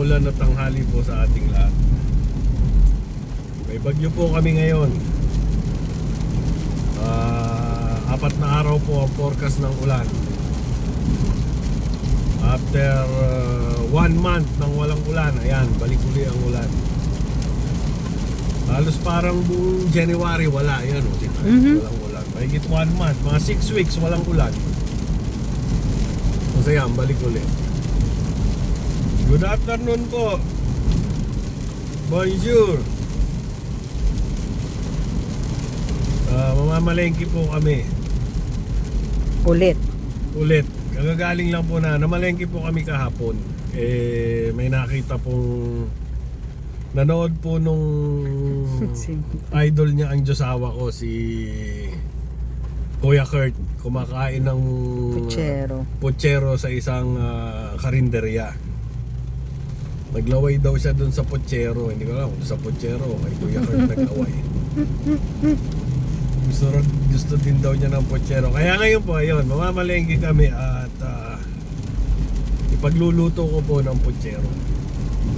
maulan na tanghali po sa ating lahat. May bagyo po kami ngayon. 4 na araw po ang forecast ng ulan. After 1 month ng walang ulan, ayan, balik uli ang ulan. Halos parang buong January wala, ayan o, walang ulan. Mahigit 1 month, mga 6 weeks walang ulan. So ayan, balik uli. Good afternoon po. Bonjour. Mamamalengke po kami. Ulit. Kagagaling lang po na namalengke po kami kahapon. May nakita pong nanood po nung idol niya ang Diyosawa ko, si Kuya Kurt, kumakain ng puchero sa isang karinderya. Naglaway daw siya dun sa puchero. Hindi ko alam kung sa puchero kay Kuya Kurt naglaway. Gusto din daw niya ng puchero. Kaya ngayon po, ayun, mamamalengke kami at ipagluluto ko po ng puchero.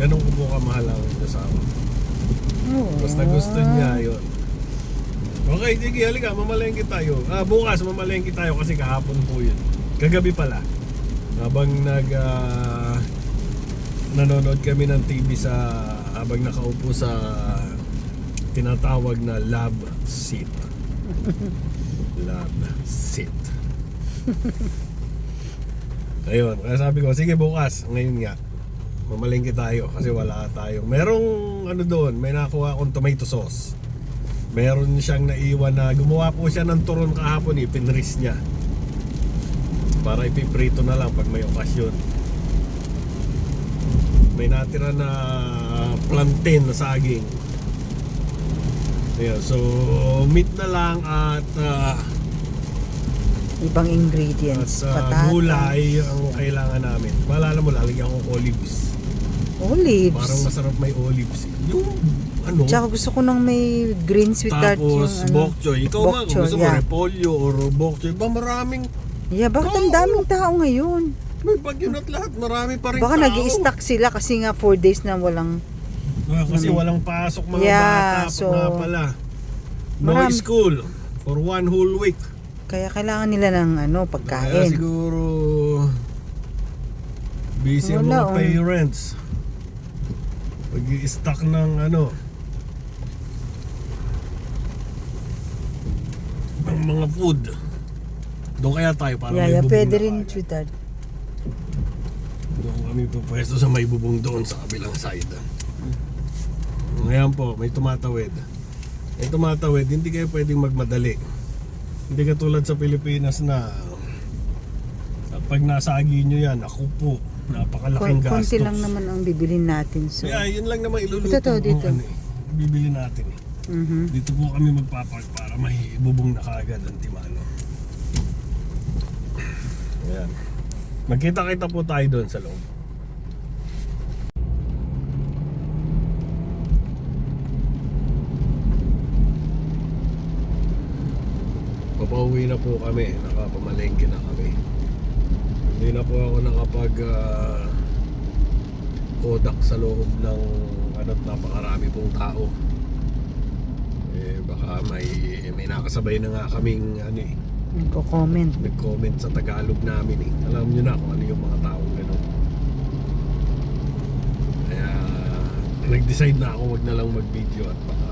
Ganun ko po kamahal ang Diyosawa. Basta gusto niya, yun. Okay, sige, halika, mamalengke tayo. Bukas mamalengke tayo kasi kahapon po yun. Kagabi pala. Habang nanonood kami ng TV habang nakaupo sa tinatawag na love seat. Love seat. Ayun, kaya sabi ko, sige bukas, ngayon nga mamalengke tayo kasi wala tayong. Merong doon, may nakuha akong tomato sauce. Meron siyang naiwan na gumawa po siya ng turon kahapon, pinris niya para ipiprito na lang pag may okasyon. May natira na plantain na saging. Ayan, so meat na lang at ibang ingredients, at gulay ang kailangan namin. Maalala mo, lalagyan ko olives. Parang masarap may olives. Yung Tsaka gusto ko nang may green sweetheart. Tapos bok choy. Ikaw bok man, choy, gusto mo repolyo or bok choy. Ba maraming bakit ang daming tao ngayon? may bagyo na't lahat. Marami pa rin Baka tao. nag-i-stock sila kasi nga 4 days na walang Kasi walang pasok mga bata so, nga pala. No school for 1 whole week. Kaya kailangan nila ng pagkain. Kaya siguro busy ang mga parents. Pag-i-stock ng ng mga food. Doon kaya tayo para may bubong pwede na rin kaya. sweetheart. Doon kami pupwesto sa may bubong doon sa kabilang side. Ngayon po, may tumatawid. May tumatawid, hindi kayo pwedeng magmadali. Hindi katulad sa Pilipinas na pag nasagi nyo yan, ako po, napakalaking gastos. Konti lang naman ang bibilin natin. So. Kaya yun lang naman iluluto dito. Bibili natin eh. Dito po kami magpapark para may bubong na kaagad ang Timano. Ayan. Magkita-kita po tayo doon sa loob. Papauwi na po kami, nakapamalengke na kami. Hindi na po ako nakapag kodak sa loob ng napakarami pong tao. Baka may nakasabay na nga kaming nag-comment sa Tagalog namin eh. Alam nyo na kung ano yung mga taong gano'n. Kaya nag-decide na ako wag na lang mag-video at baka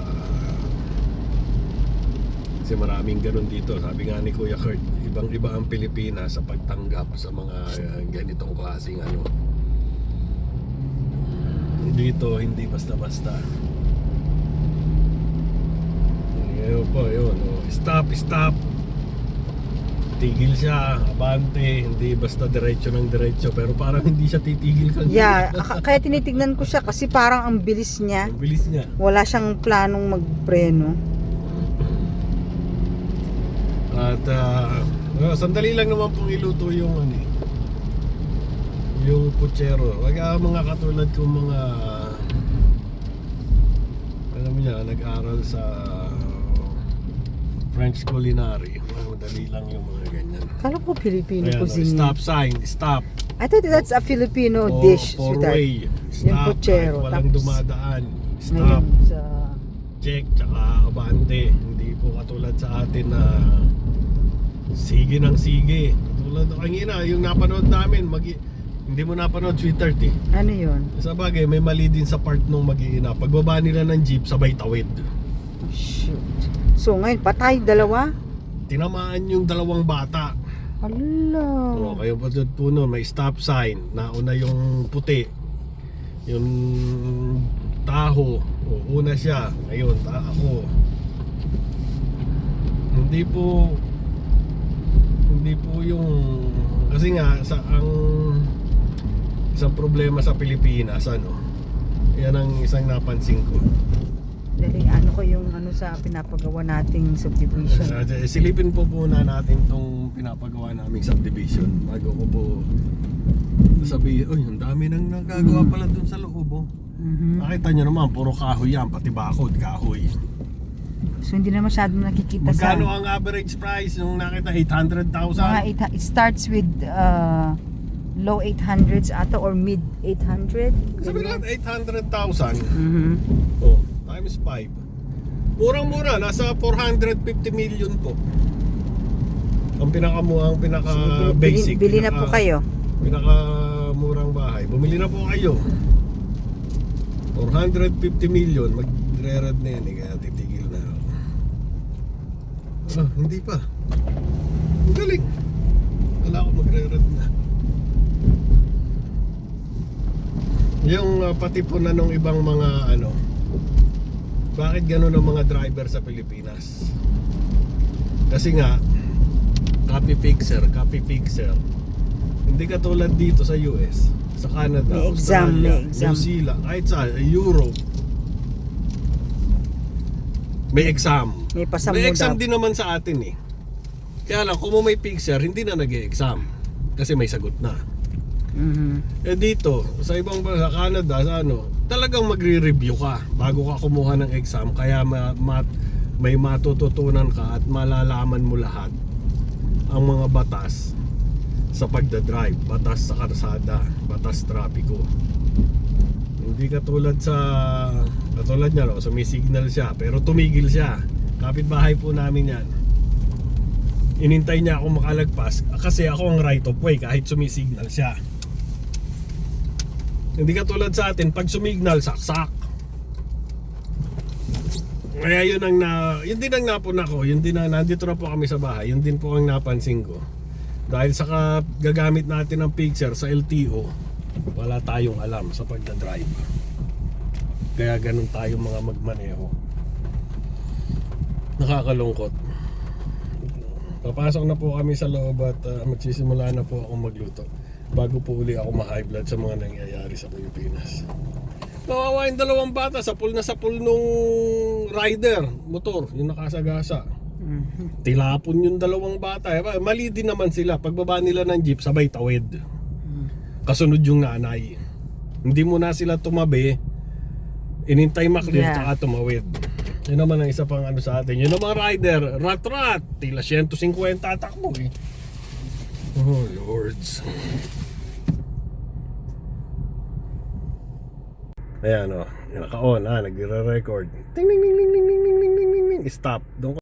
kasi maraming gano'n dito. Sabi nga ni Kuya Kurt, ibang-iba ang Pilipinas sa pagtanggap sa mga ganitong klaseng dito hindi basta-basta. Ngayon po, yun. Stop. Tigil siya, abante, hindi basta diretso ng diretso, pero parang hindi siya titigil kanina. Kaya tinitignan ko siya kasi parang ang bilis niya. Ang bilis niya. Wala siyang planong magpreno. At sandali lang naman pong iluto yung yung puchero. Wag mga katulad kong mga alam niya, nag-aral sa French culinary. Madali lang yung mga ganyan. Kala ko Filipino Ayan, cuisine. stop sign, stop. I thought that's a Filipino dish, sweetheart. Four-way. Stop, puchero, kahit walang tapos dumadaan. Stop, Ngayon, sa... check, tsaka abante. Hindi po katulad sa atin na sige ng sige. Katulad kanina, yung napanood namin, hindi mo napanood, sweetheart eh. Ano yun? Sa bagay, may mali din sa part nung mag-iina. Pagbaba nila ng jeep, sabay tawid. Shoot. So ngayon, patay, dalawa? Tinamaan yung dalawang bata. Hala. O, kayo po nun, may stop sign. Nauna yung puti. Yung taho. O, una siya. Ngayon, ako. Hindi po yung... Kasi nga, ang isang problema sa Pilipinas, yan ang isang napansin ko. Dali, ano ko yung sa pinapagawa nating subdivision. Silipin po muna natin tong pinapagawa naming subdivision bago ko po sabihin, ang dami nang nagagawa pala dun sa loob. Nakita nyo naman, puro kahoy yan, pati bakod, kahoy. So hindi na masyadong nakikita Magkano ang average price nung nakita? 800,000? it starts with low 800s ata or mid 800. Sabi natin 800,000. Mhm. Oh, times 5. Murang-mura, nasa 450 million po. Ang pinaka basic. Bili na po kayo. Pinakamurang bahay. Bumili na po kayo. 450 million, magre-red na yan, kaya titigil na ako. Hindi pa. Ang galing. Wala ako magre-red na. Yung pati po na nung ibang mga bakit ganun ang mga driver sa Pilipinas? Kasi nga copy fixer. Hindi katulad dito sa US, sa Canada, May exam, Australia, may exam. New Zealand, kahit sa Europe. May exam. May pasamudap. May exam din naman sa atin eh. Kaya lang, kung may fixer, hindi na nag-e-exam. Kasi may sagot na. Mhm. Eh dito, sa ibang bansa, Canada, sa talagang magre-review ka bago ka kumuha ng exam. Kaya may matututunan ka at malalaman mo lahat ang mga batas sa pagdadrive, batas sa karsada, batas trapiko. Hindi katulad niya, sumisignal siya pero tumigil siya. Kapitbahay po namin yan. Inintay niya ako makalagpas kasi ako ang right of way kahit sumisignal siya. Hindi katulad sa atin, pag sumignal, saksak. Kaya yun din ang napun ako, nandito na po kami sa bahay, yun din po ang napansin ko. Dahil sa gagamit natin ng picture sa LTO, wala tayong alam sa pagdadrive. Kaya ganun tayo mga magmaneho. Nakakalungkot. Papasok na po kami sa loob at magsisimula na po akong magluto bago po uli ako ma-high blood sa mga nangyayari sa Pilipinas. Kawawa yung dalawang bata, sapul nung rider, motor, yung nakasagasa. Tilapon yung dalawang bata. Mali din naman sila, pagbaba nila ng jeep, sabay tawid. Kasunod yung nanay. Hindi mo na sila tumabi, inintay maklear, tsaka tumawid. Yun naman ang isa pang sa atin. Yun naman rider, rat, tila 150 takbo eh. Oh lords. Ayan naka-on nagre-record. Ting ting ting ting ting ting ting ting ting. Stop. Doon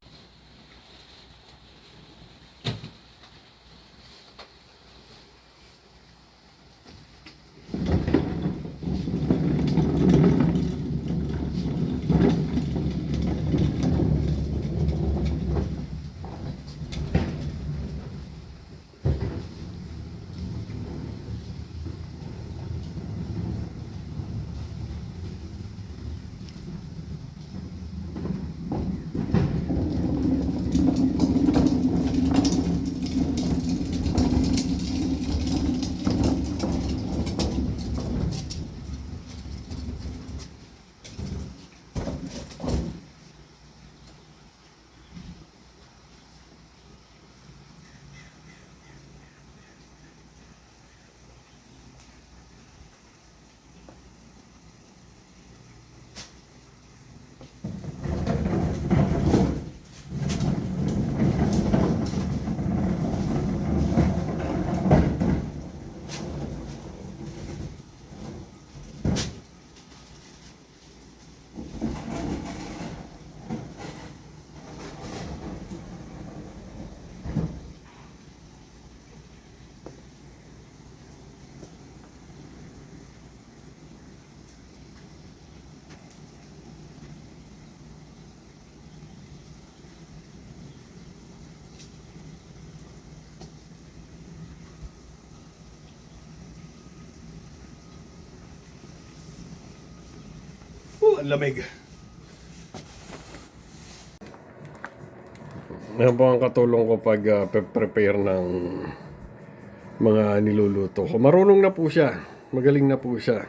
Ang lamig. Yan po ang katulong ko pag prepare ng mga niluluto ko. Marunong na po siya. Magaling na po siya.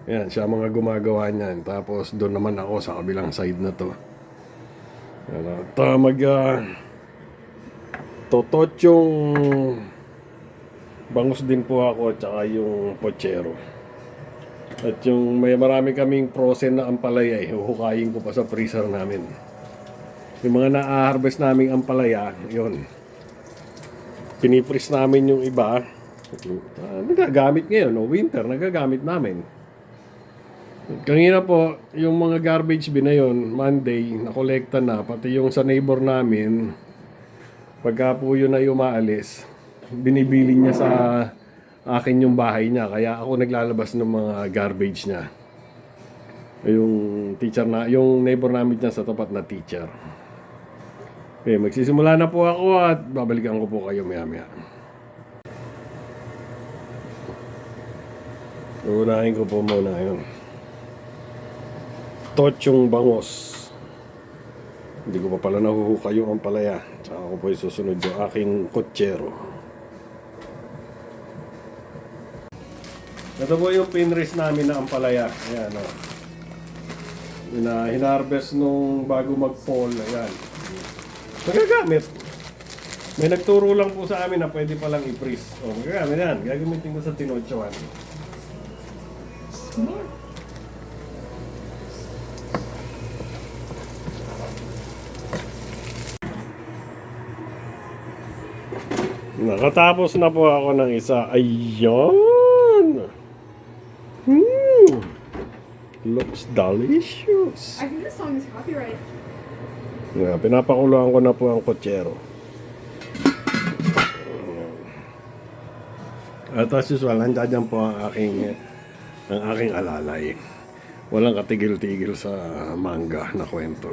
Yan, siya mga gumagawa niyan. Tapos doon naman ako sa kabilang side na to. Yan, at totot yung bangus din po ako at saka yung pochero. At yung marami kaming frozen na ampalaya huhukayin ko pa sa freezer namin. Yung mga na-harvest naming ampalaya, yun. Pinipris namin yung iba. Nagagamit ngayon, winter, nagagamit namin. Kanina po, yung mga garbage bin na yun, Monday, nakolekta na. Pati yung sa neighbor namin, pagka po yun ay umaalis, binibili niya sa akin yung bahay niya. Kaya ako naglalabas ng mga garbage niya. Yung teacher na, yung neighbor namin niya sa tapat na teacher. Okay, magsisimula na po ako at babalikan ko po kayo maya-maya. Unahin ko po muna yun. Tochong bangos. Hindi ko pa pala nahuhukay yung ampalaya. Tsaka ako po susunod yung aking kotsero. Ito po yung pinris namin na ampalaya. Ayan o. Hinarvest nung bago mag-fall. Ayan. Magagamit. May nagturo lang po sa amin na pwede palang i-freeze. O, magagamit yan. Gagamitin ko sa tinotsuan. Smart. Nakatapos na po ako ng isa. Ayun! Looks delicious. I think this song is copyright. Yeah, pinapakuluan ko na po ang kotsero. At as usual, nandiyan po ang aking alalay. Walang katigil-tigil sa manga na kwento.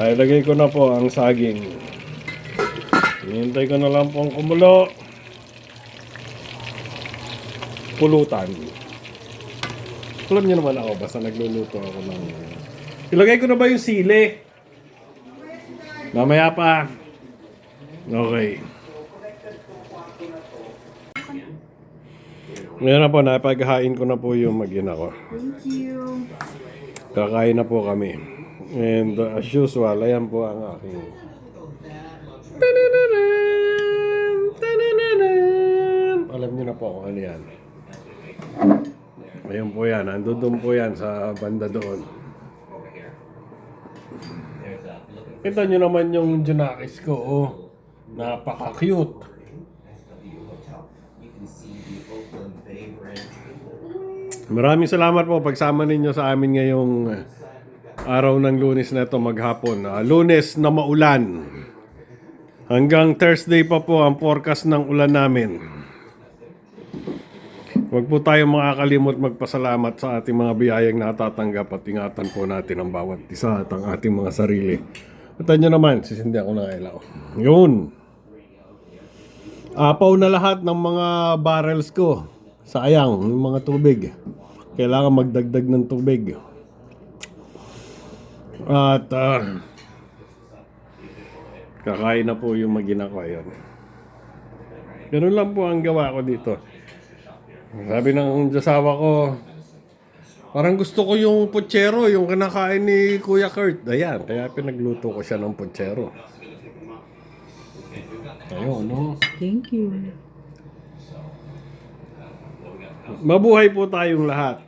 Lagay ko na po ang saging. Hinihintay ko na lang po ang kumulo. Pulutan. Alam niyo naman ako, basta nagluluto ako ng... Ilagay ko na ba yung sili? Mamaya pa. Okay. Ngayon na po, napaghain ko na po yung mag-ina ko. Thank you. Kakain na po kami. And as usual, ayan po ang aking... Alam niyo na po kung ano yan. Ayun po yan. Andun po yan sa banda doon. Kita niyo naman yung Junakis ko. Oh, napaka-cute. Maraming salamat po pagsama ninyo sa amin ngayong araw ng Lunes na ito maghapon. Lunes na maulan. Hanggang Thursday pa po ang forecast ng ulan namin. Huwag po tayong makakalimot magpasalamat sa ating mga biyayang natatanggap at ingatan po natin ang bawat isa at ang ating mga sarili. At nyo naman, sisindi ako ng ilaw. Yun. Apaw na lahat ng mga barrels ko. Sayang, yung mga tubig. Kailangan magdagdag ng tubig. At kakain na po yung mag-ina ko. Ayun. Ganun lang po ang gawa ko dito. Sabi ng asawa ko, parang gusto ko yung pochero, yung kinakain ni Kuya Kurt. Ayan, kaya pinagluto ko siya ng pochero. Ayun, no? Thank you. Mabuhay po tayong lahat.